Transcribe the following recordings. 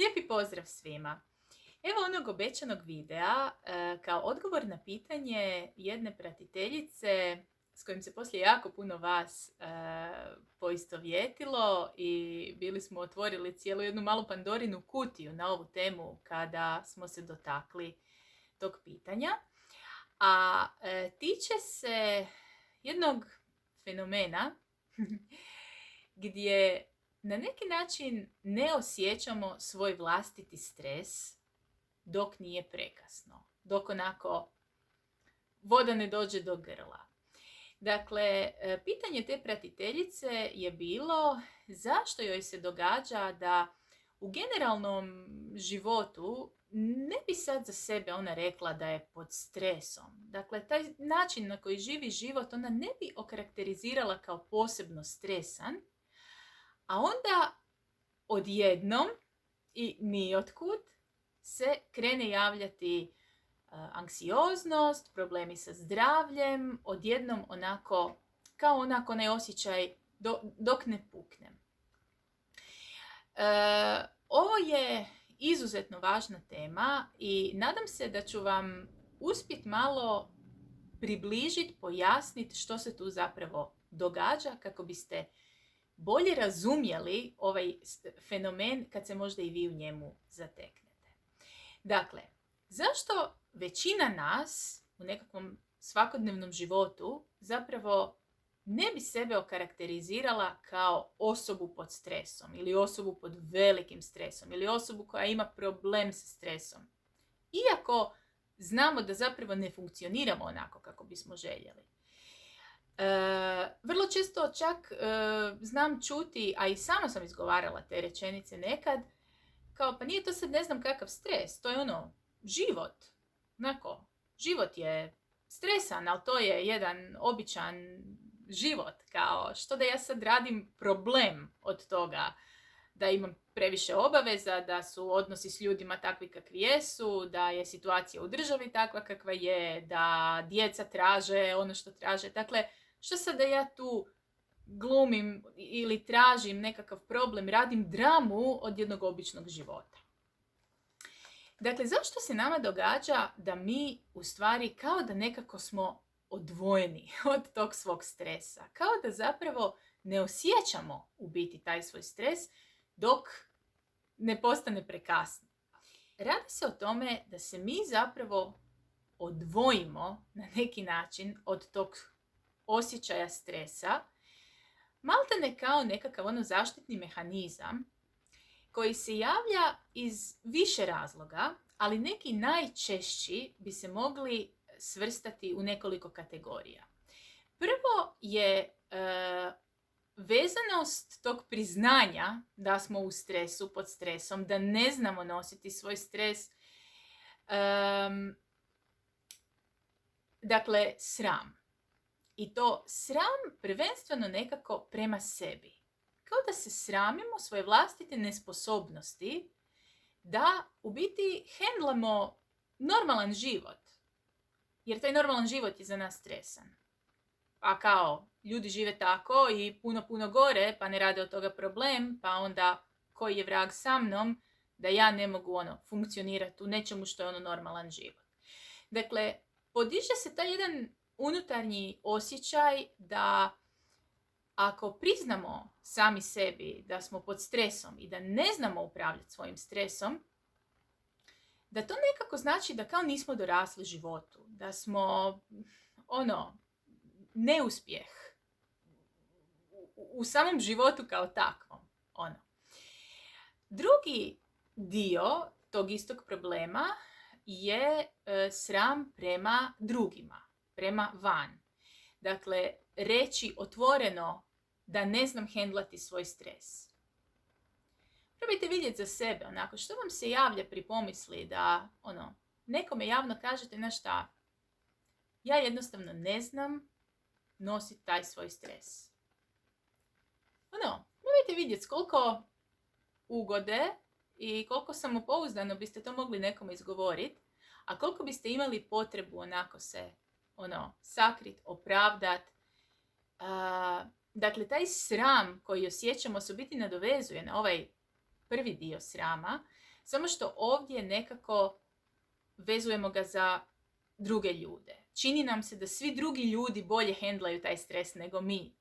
Lijepi pozdrav svima. Evo onog obećanog videa kao odgovor na pitanje jedne pratiteljice s kojim se poslije jako puno vas poistovjetilo i bili smo otvorili cijelu jednu malu Pandorinu kutiju na ovu temu kada smo se dotakli tog pitanja. A tiče se jednog fenomena gdje na neki način ne osjećamo svoj vlastiti stres dok nije prekasno, dok onako voda ne dođe do grla. Dakle, pitanje te pratiteljice je bilo zašto joj se događa da u generalnom životu ne bi sad za sebe ona rekla da je pod stresom. Dakle, taj način na koji živi život ona ne bi okarakterizirala kao posebno stresan, a onda odjednom i nijotkud se krene javljati anksioznost, problemi sa zdravljem, odjednom onako, kao onako onaj osjećaj dok ne puknem. Ovo je izuzetno važna tema i nadam se da ću vam uspjeti malo približiti, pojasniti što se tu zapravo događa kako biste bolje razumjeli ovaj fenomen kad se možda i vi u njemu zateknete. Dakle, zašto većina nas u nekakvom svakodnevnom životu zapravo ne bi sebe okarakterizirala kao osobu pod stresom ili osobu pod velikim stresom ili osobu koja ima problem sa stresom? Iako znamo da zapravo ne funkcioniramo onako kako bismo željeli. Vrlo često čak znam čuti, a i sama sam izgovarala te rečenice nekad, kao pa nije to sad ne znam kakav stres, to je život. Onako, život je stresan, ali to je jedan običan život, kao što da ja sad radim problem od toga da imam previše obaveza, da su odnosi s ljudima takvi kakvi jesu, da je situacija u državi takva kakva je, da djeca traže ono što traže. Dakle, što sad da ja tu glumim ili tražim nekakav problem, radim dramu od jednog običnog života? Dakle, zašto se nama događa da mi u stvari kao da nekako smo odvojeni od tog svog stresa? Kao da zapravo ne osjećamo u biti taj svoj stres dok ne postane prekasno. Radi se o tome da se mi zapravo odvojimo na neki način od tog osjećaja stresa, maltene kao nekakav zaštitni mehanizam koji se javlja iz više razloga, ali neki najčešći bi se mogli svrstati u nekoliko kategorija. Prvo je vezanost tog priznanja da smo u stresu, pod stresom, da ne znamo nositi svoj stres. Dakle, sram. I to sram prvenstveno nekako prema sebi. Kao da se sramimo svoje vlastite nesposobnosti da u biti hendlamo normalan život. Jer taj normalan život je za nas stresan. A kao ljudi žive tako i puno gore, pa ne rade od toga problem, pa onda koji je vrag sa mnom da ja ne mogu funkcionirati u nečemu što je normalan život. Dakle, podiže se taj jedan unutarnji osjećaj da ako priznamo sami sebi da smo pod stresom i da ne znamo upravljati svojim stresom, da to nekako znači da kao nismo dorasli životu, da smo neuspjeh u samom životu kao takvom. Drugi dio tog istog problema je sram prema drugima, prema van. Dakle, reći otvoreno da ne znam hendlati svoj stres. Probajte vidjeti za sebe, što vam se javlja pri pomisli da nekome javno kažete, znaš šta, ja jednostavno ne znam nositi taj svoj stres. Probajte vidjeti s koliko ugode i koliko samopouzdano biste to mogli nekome izgovoriti, a koliko biste imali potrebu se sakrit, opravdat. Dakle, taj sram koji osjećamo se u biti nadovezuje na ovaj prvi dio srama, Samo što ovdje nekako vezujemo ga za druge ljude. Čini nam se da svi drugi ljudi bolje hendlaju taj stres nego mi.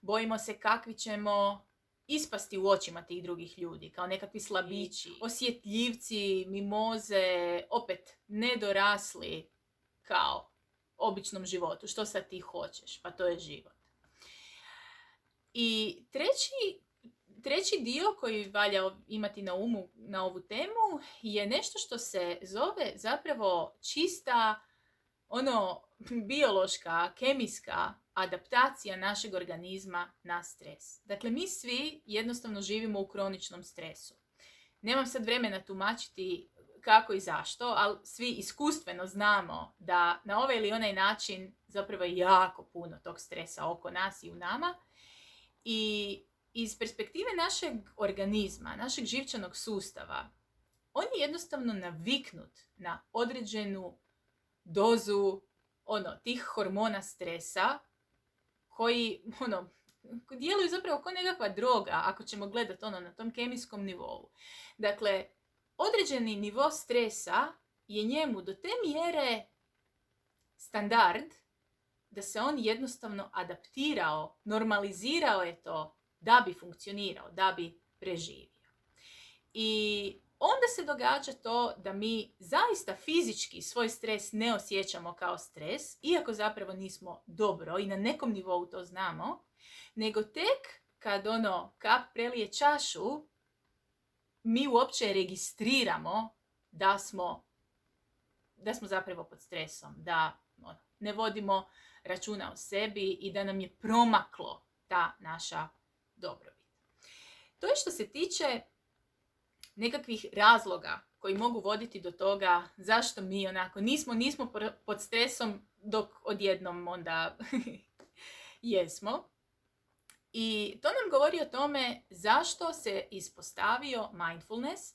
Bojimo se kakvi ćemo ispasti u očima tih drugih ljudi, kao nekakvi slabići, osjetljivci, mimoze, opet nedorasli kao običnom životu. Što sad ti hoćeš? Pa to je život. I treći dio koji valja imati na umu na ovu temu je nešto što se zove zapravo čista biološka, kemijska adaptacija našeg organizma na stres. Dakle, mi svi jednostavno živimo u kroničnom stresu. Nemam sad vremena tumačiti kako i zašto, ali svi iskustveno znamo da na ovaj ili onaj način zapravo je jako puno tog stresa oko nas i u nama. I iz perspektive našeg organizma, našeg živčanog sustava, on je jednostavno naviknut na određenu dozu tih hormona stresa koji djeluju zapravo kao nekakva droga, ako ćemo gledati na tom kemijskom nivou. Dakle, određeni nivo stresa je njemu do te mjere standard da se on jednostavno adaptirao, normalizirao je to da bi funkcionirao, da bi preživio. I onda se događa to da mi zaista fizički svoj stres ne osjećamo kao stres, iako zapravo nismo dobro i na nekom nivou to znamo, nego tek kad kap prelije čašu, mi uopće registriramo da smo zapravo pod stresom, da ne vodimo računa o sebi i da nam je promaklo ta naša dobrobit. To je što se tiče nekakvih razloga koji mogu voditi do toga zašto mi nismo pod stresom dok odjednom onda jesmo. I to nam govori o tome zašto se ispostavio mindfulness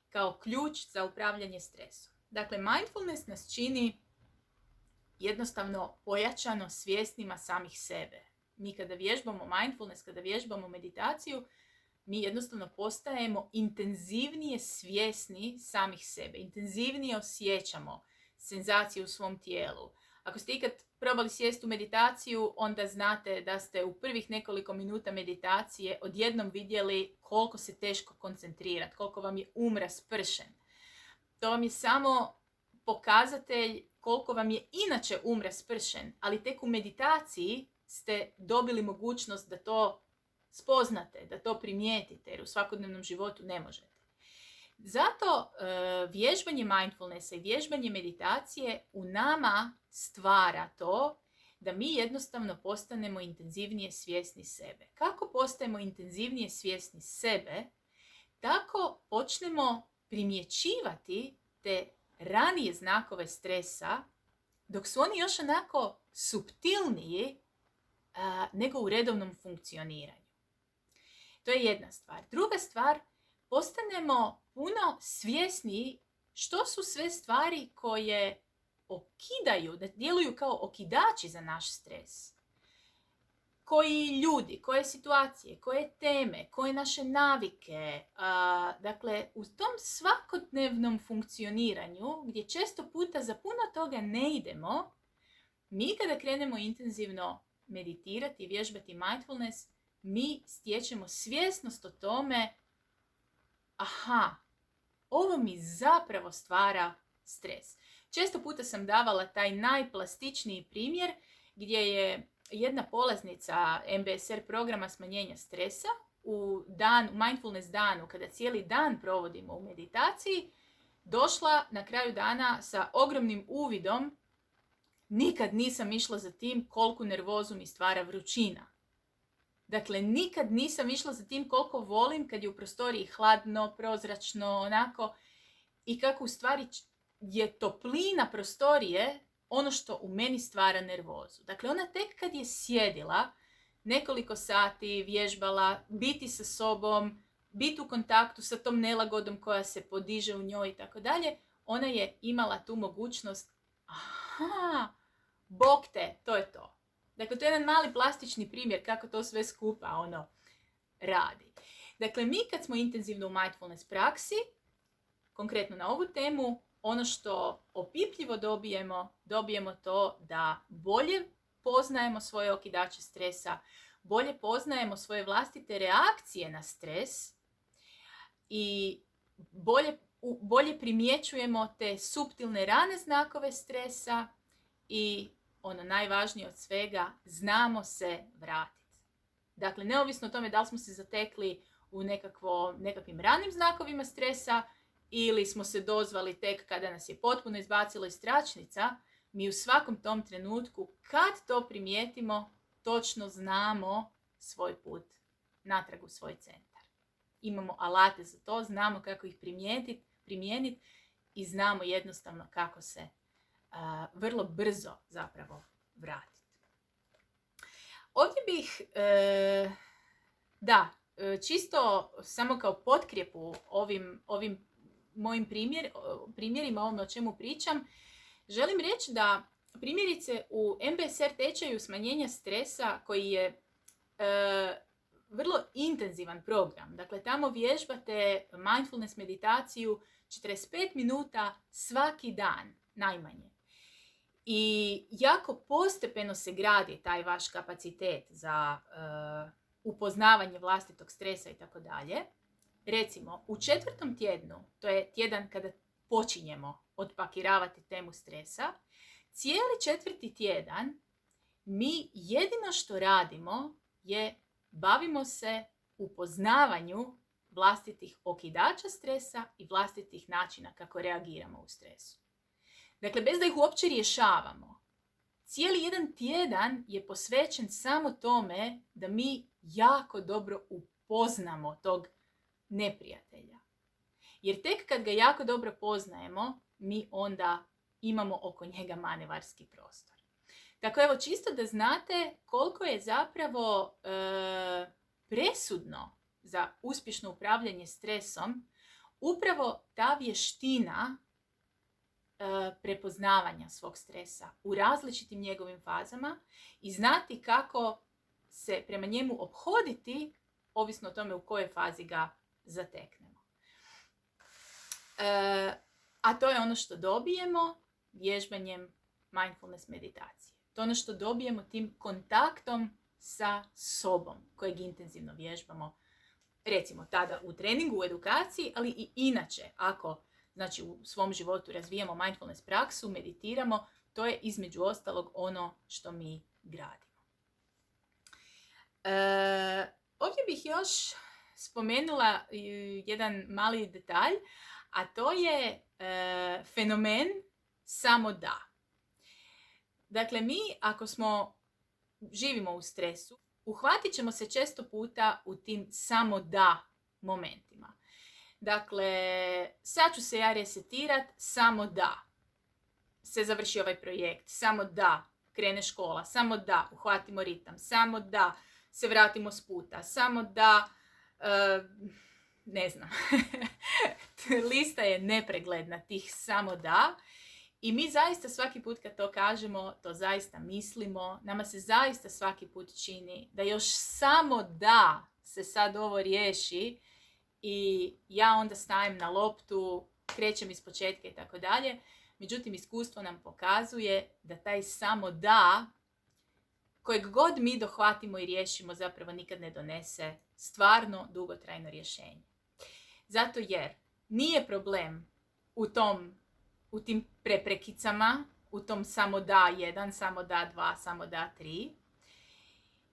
kao ključ za upravljanje stresom. Dakle, mindfulness nas čini jednostavno pojačano svjesnima samih sebe. Mi kada vježbamo mindfulness, kada vježbamo meditaciju, mi jednostavno postajemo intenzivnije svjesni samih sebe. Intenzivnije osjećamo senzacije u svom tijelu. Ako ste ikad probali sjesti u meditaciju, onda znate da ste u prvih nekoliko minuta meditacije odjednom vidjeli koliko se teško koncentrirati, koliko vam je raspršen. To vam je samo pokazatelj koliko vam je inače raspršen, ali tek u meditaciji ste dobili mogućnost da to spoznate, da to primijetite, jer u svakodnevnom životu ne možete. Zato vježbanje mindfulnessa i vježbanje meditacije u nama stvara to da mi jednostavno postanemo intenzivnije svjesni sebe. Kako postajemo intenzivnije svjesni sebe, tako počnemo primjećivati te ranije znakove stresa, dok su oni još onako suptilniji nego u redovnom funkcioniranju. To je jedna stvar. Druga stvar, postanemo puno svjesniji što su sve stvari koje okidaju, da djeluju kao okidači za naš stres. Koji ljudi, koje situacije, koje teme, koje naše navike. Dakle, u tom svakodnevnom funkcioniranju, gdje često puta za puno toga ne idemo, mi kada krenemo intenzivno meditirati i vježbati mindfulness, mi stječemo svjesnost o tome, ovo mi zapravo stvara stres. Često puta sam davala taj najplastičniji primjer gdje je jedna polaznica MBSR programa smanjenja stresa u mindfulness danu, kada cijeli dan provodimo u meditaciji, došla na kraju dana sa ogromnim uvidom: nikad nisam išla za tim koliko nervozu mi stvara vrućina. Dakle, nikad nisam išla za tim koliko volim kad je u prostoriji hladno, prozračno, onako, i kako u stvari je toplina prostorije ono što u meni stvara nervozu. Dakle, ona tek kad je sjedila nekoliko sati, vježbala, biti sa sobom, biti u kontaktu sa tom nelagodom koja se podiže u njoj i tako dalje, ona je imala tu mogućnost, bog te, to je to. Dakle, to je jedan mali plastični primjer kako to sve skupa radi. Dakle, mi kad smo intenzivno u mindfulness praksi, konkretno na ovu temu, ono što opipljivo dobijemo to da bolje poznajemo svoje okidače stresa, bolje poznajemo svoje vlastite reakcije na stres i bolje primjećujemo te suptilne rane znakove stresa i ono najvažnije od svega, znamo se vratiti. Dakle, neovisno o tome da li smo se zatekli u nekakvim ranim znakovima stresa ili smo se dozvali tek kada nas je potpuno izbacilo iz tračnica, mi u svakom tom trenutku, kad to primijetimo, točno znamo svoj put natrag u svoj centar. Imamo alate za to, znamo kako ih primijeniti i znamo jednostavno kako se vrlo brzo zapravo vratiti. Ovdje bih, čisto samo kao potkrijepu ovim mojim primjerima, ovome o čemu pričam, želim reći da primjerice u MBSR tečaju smanjenja stresa koji je vrlo intenzivan program. Dakle, tamo vježbate mindfulness meditaciju 45 minuta svaki dan, najmanje. I jako postepeno se gradi taj vaš kapacitet za upoznavanje vlastitog stresa i tako dalje. Recimo, u 4. tjednu, to je tjedan kada počinjemo otpakiravati temu stresa, cijeli 4. tjedan mi jedino što radimo je bavimo se upoznavanju vlastitih okidača stresa i vlastitih načina kako reagiramo u stresu. Dakle, bez da ih uopće rješavamo. Cijeli jedan tjedan je posvećen samo tome da mi jako dobro upoznamo tog neprijatelja. Jer tek kad ga jako dobro poznajemo, mi onda imamo oko njega manevarski prostor. Tako evo, čisto da znate koliko je zapravo presudno za uspješno upravljanje stresom upravo ta vještina prepoznavanja svog stresa u različitim njegovim fazama i znati kako se prema njemu ophoditi ovisno o tome u kojoj fazi ga zateknemo. A to je ono što dobijemo vježbanjem mindfulness meditacije. To je ono što dobijemo tim kontaktom sa sobom kojeg intenzivno vježbamo. Recimo tada u treningu, u edukaciji, ali i inače ako znači u svom životu razvijamo mindfulness praksu, meditiramo, to je između ostalog ono što mi gradimo. Ovdje bih još spomenula jedan mali detalj, a to je fenomen samo da. Dakle, mi ako živimo u stresu, uhvatit ćemo se često puta u tim samo da momentima. Dakle, sad ću se ja resetirat, samo da se završi ovaj projekt, samo da krene škola, samo da uhvatimo ritam, samo da se vratimo s puta, samo da, ne znam, lista je nepregledna tih samo da. I mi zaista svaki put kad to kažemo, to zaista mislimo, nama se zaista svaki put čini da još samo da se sad ovo riješi i ja onda stajem na loptu, krećem iz početka i tako dalje. Međutim, iskustvo nam pokazuje da taj samo da, kojeg god mi dohvatimo i riješimo, zapravo nikad ne donese stvarno dugotrajno rješenje. Zato jer nije problem u tim preprekicama, u tom samo da 1, samo da 2, samo da 3.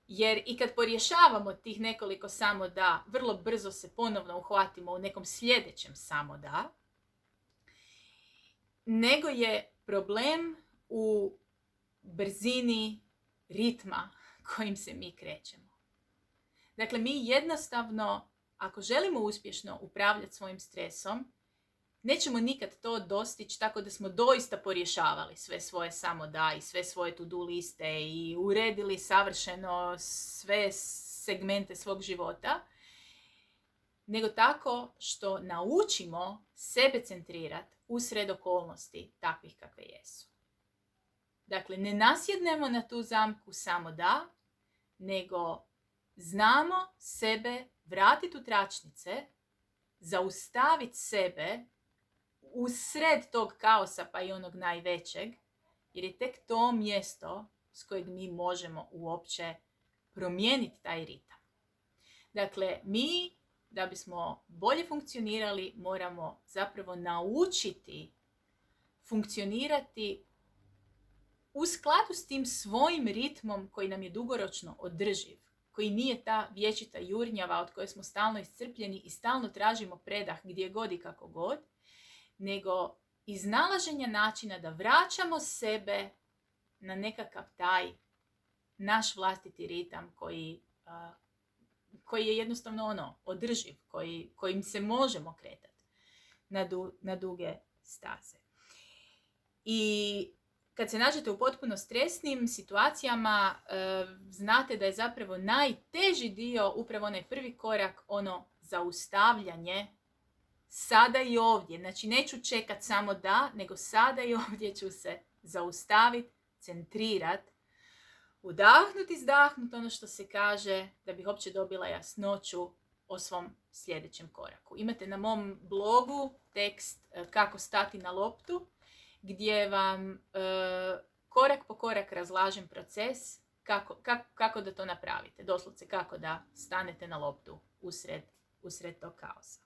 Jer i kad porješavamo tih nekoliko samo da, vrlo brzo se ponovno uhvatimo u nekom sljedećem samo da. Nego je problem u brzini ritma kojim se mi krećemo. Dakle, mi jednostavno, ako želimo uspješno upravljati svojim stresom, nećemo nikad to dostići tako da smo doista porješavali sve svoje samo da i sve svoje to-do liste i uredili savršeno sve segmente svog života, nego tako što naučimo sebe centrirati usred okolnosti takvih kakve jesu. Dakle, ne nasjednemo na tu zamku samo da, nego znamo sebe vratiti u tračnice, zaustaviti sebe u sred tog kaosa, pa i onog najvećeg, jer je tek to mjesto s kojeg mi možemo uopće promijeniti taj ritam. Dakle, mi, da bismo bolje funkcionirali, moramo zapravo naučiti funkcionirati u skladu s tim svojim ritmom koji nam je dugoročno održiv, koji nije ta vječita jurnjava od koje smo stalno iscrpljeni i stalno tražimo predah gdje god i kako god, nego iznalaženja načina da vraćamo sebe na nekakav taj naš vlastiti ritam koji je jednostavno održiv, kojim se možemo kretati na duge staze. I kad se nađete u potpuno stresnim situacijama, znate da je zapravo najteži dio upravo onaj prvi korak, ono zaustavljanje sada i ovdje. Znači neću čekat samo da, nego sada i ovdje ću se zaustaviti, centrirati, udahnuti, izdahnuti, ono što se kaže, da bih uopće dobila jasnoću o svom sljedećem koraku. Imate na mom blogu tekst kako stati na loptu, gdje vam korak po korak razlažem proces kako da to napravite. Doslovce kako da stanete na loptu usred tog kaosa.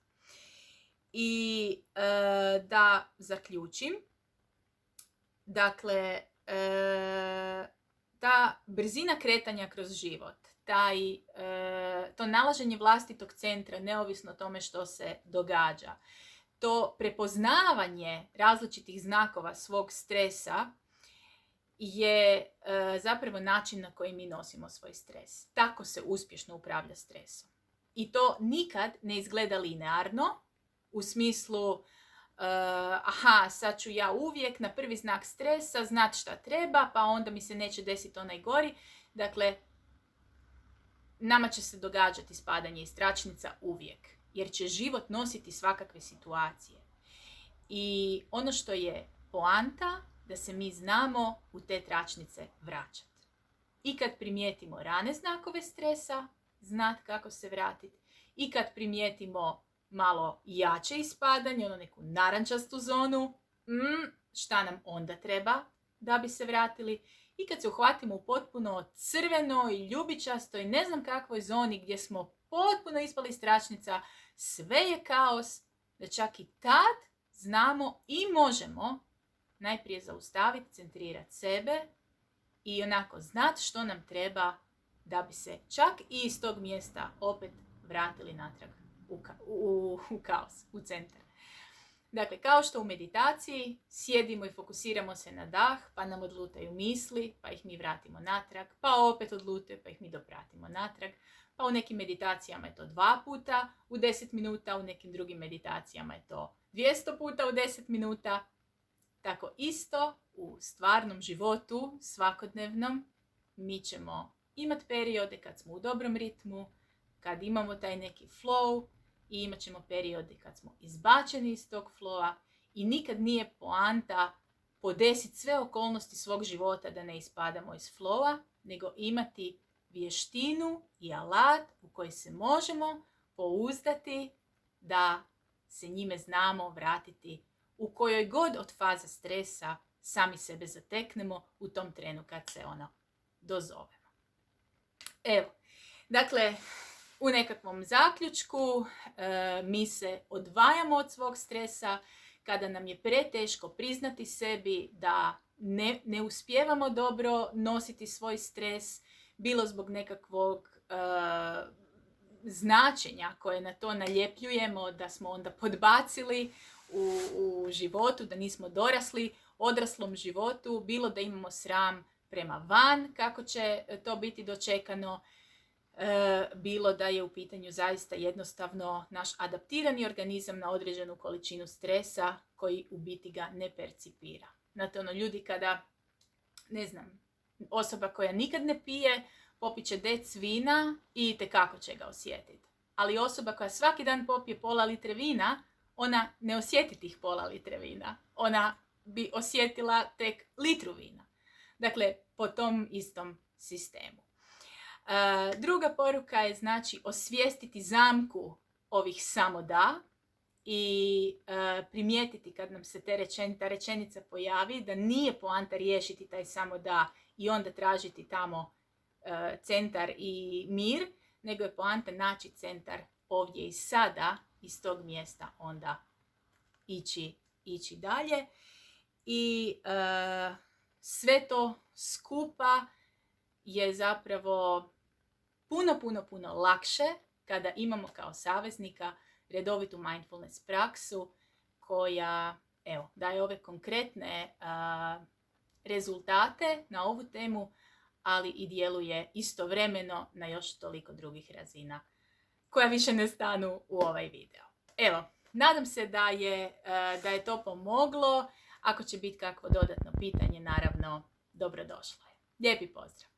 I da zaključim, dakle, ta brzina kretanja kroz život, to nalaženje vlastitog centra, neovisno o tome što se događa, to prepoznavanje različitih znakova svog stresa je zapravo način na koji mi nosimo svoj stres. Tako se uspješno upravlja stresom. I to nikad ne izgleda linearno, u smislu sad ću ja uvijek na prvi znak stresa znat šta treba, pa onda mi se neće desiti onaj gori. Dakle, nama će se događati spadanje iz tračnica uvijek, jer će život nositi svakakve situacije. I ono što je poanta, da se mi znamo u te tračnice vraćati. I kad primijetimo rane znakove stresa, znat kako se vratiti. I kad primijetimo malo jače ispadanje, ono neku narančastu zonu, šta nam onda treba da bi se vratili. I kad se uhvatimo u potpuno crvenoj, ljubičastoj, ne znam kakvoj zoni gdje smo potpuno ispali iz tračnica, sve je kaos, da čak i tad znamo i možemo najprije zaustaviti, centrirati sebe i onako znati što nam treba da bi se čak i iz tog mjesta opet vratili natrag u kaos, u centar. Dakle, kao što u meditaciji sjedimo i fokusiramo se na dah, pa nam odlutaju misli, pa ih mi vratimo natrag, pa opet odlutaju, pa ih mi dopratimo natrag. Pa u nekim meditacijama je to 2 puta u 10 minuta, u nekim drugim meditacijama je to 200 puta u 10 minuta. Tako isto u stvarnom životu, svakodnevnom, mi ćemo imati periode kad smo u dobrom ritmu, kad imamo taj neki flow, i imat ćemo periode kad smo izbačeni iz tog flowa i nikad nije poanta podesiti sve okolnosti svog života da ne ispadamo iz flowa, nego imati vještinu i alat u koji se možemo pouzdati da se njime znamo vratiti u kojoj god od faze stresa sami sebe zateknemo u tom trenu kad se dozovemo. Evo, dakle, u nekakvom zaključku mi se odvajamo od svog stresa kada nam je preteško priznati sebi da ne uspijevamo dobro nositi svoj stres, bilo zbog nekakvog značenja koje na to naljepljujemo, da smo onda podbacili u životu, da nismo dorasli odraslom životu, bilo da imamo sram prema van, kako će to biti dočekano, bilo da je u pitanju zaista jednostavno naš adaptirani organizam na određenu količinu stresa koji u biti ga ne percipira. Znate, ljudi kada, osoba koja nikad ne pije, popiće dec vina i itekako će ga osjetiti. Ali osoba koja svaki dan popije pola litre vina, ona ne osjeti tih pola litre vina. Ona bi osjetila tek litru vina. Dakle, po tom istom sistemu. Druga poruka je znači osvijestiti zamku ovih samo da i primijetiti kad nam se ta rečenica pojavi da nije poanta riješiti taj samo da i onda tražiti tamo centar i mir, nego je poanta naći centar ovdje i sada, iz tog mjesta onda ići dalje. I sve to skupa je zapravo puno lakše kada imamo kao saveznika redovitu mindfulness praksu koja daje ove konkretne rezultate na ovu temu, ali i djeluje istovremeno na još toliko drugih razina koja više ne stanu u ovaj video. Evo, nadam se da je to pomoglo. Ako će biti kakvo dodatno pitanje, naravno, dobrodošlo je. Lijepi pozdrav!